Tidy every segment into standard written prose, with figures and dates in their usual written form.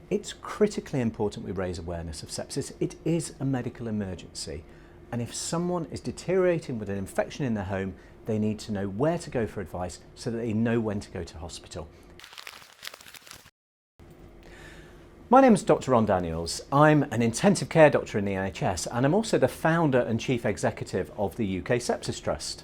It's critically important we raise awareness of sepsis. It is a medical emergency, and if someone is deteriorating with an infection in their home, they need to know where to go for advice so that they know when to go to hospital. My name is Dr Ron Daniels. I'm an intensive care doctor in the NHS, and I'm also the founder and chief executive of the UK Sepsis Trust.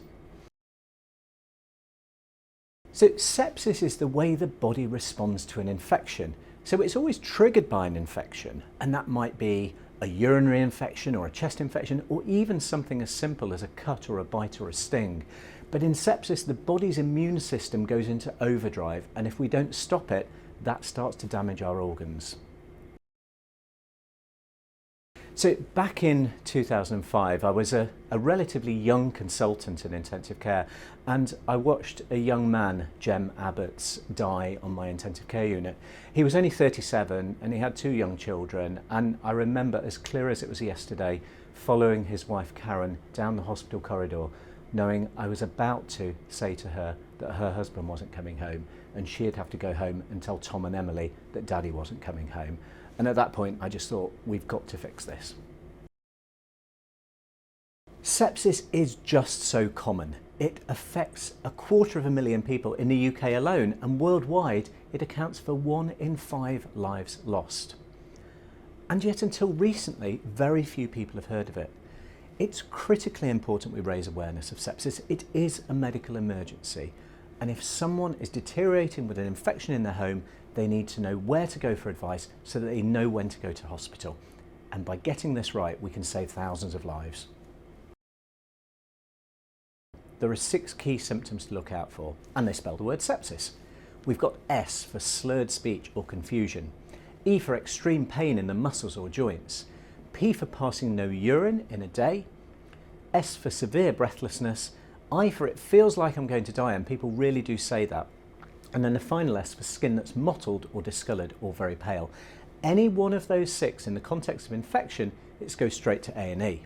So sepsis is the way the body responds to an infection. So it's always triggered by an infection, and that might be a urinary infection or a chest infection, or even something as simple as a cut or a bite or a sting. But in sepsis, the body's immune system goes into overdrive, and if we don't stop it, that starts to damage our organs. So back in 2005, I was a relatively young consultant in intensive care, and I watched a young man, Jem Abbott's, die on my intensive care unit. He was only 37 and he had 2 young children, and I remember as clear as it was yesterday following his wife Karen down the hospital corridor, knowing I was about to say to her that her husband wasn't coming home and she'd have to go home and tell Tom and Emily that Daddy wasn't coming home. And at that point, I just thought, we've got to fix this. Sepsis is just so common. It affects 250,000 people in the UK alone, and worldwide, it accounts for 1 in 5 lives lost. And yet until recently, very few people have heard of it. It's critically important we raise awareness of sepsis. It is a medical emergency. And if someone is deteriorating with an infection in their home, they need to know where to go for advice so that they know when to go to hospital. And by getting this right, we can save thousands of lives. There are 6 key symptoms to look out for, and they spell the word sepsis. We've got S for slurred speech or confusion, E for extreme pain in the muscles or joints, P for passing no urine in a day, S for severe breathlessness, I for it feels like I'm going to die, and people really do say that. And then the final S for skin that's mottled or discoloured or very pale. Any one of those 6 in the context of infection, it goes straight to A&E.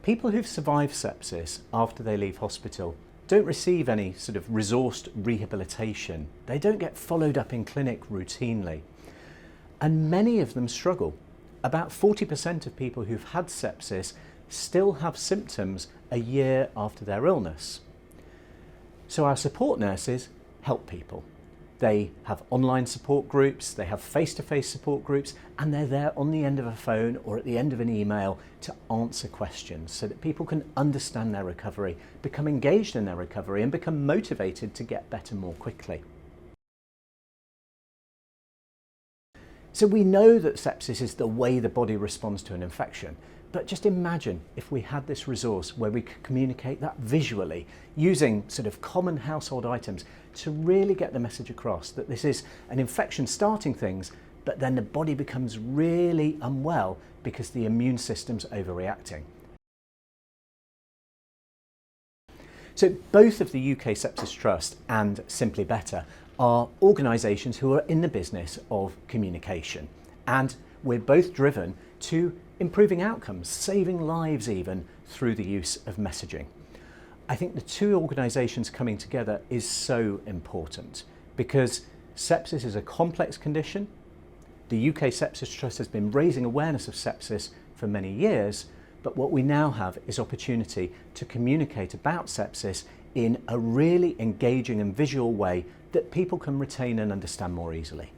People who've survived sepsis after they leave hospital don't receive any sort of resourced rehabilitation. They don't get followed up in clinic routinely. And many of them struggle. About 40% of people who've had sepsis still have symptoms a year after their illness. So our support nurses help people. They have online support groups, they have face-to-face support groups, and they're there on the end of a phone or at the end of an email to answer questions so that people can understand their recovery, become engaged in their recovery, and become motivated to get better more quickly. So we know that sepsis is the way the body responds to an infection, but just imagine if we had this resource where we could communicate that visually using sort of common household items to really get the message across that this is an infection starting things, but then the body becomes really unwell because the immune system's overreacting. So both of the UK Sepsis Trust and SimplyBetter are organisations who are in the business of communication, and we're both driven to improving outcomes, saving lives even, through the use of messaging. I think the 2 organisations coming together is so important because sepsis is a complex condition. The UK Sepsis Trust has been raising awareness of sepsis for many years, but what we now have is opportunity to communicate about sepsis in a really engaging and visual way that people can retain and understand more easily.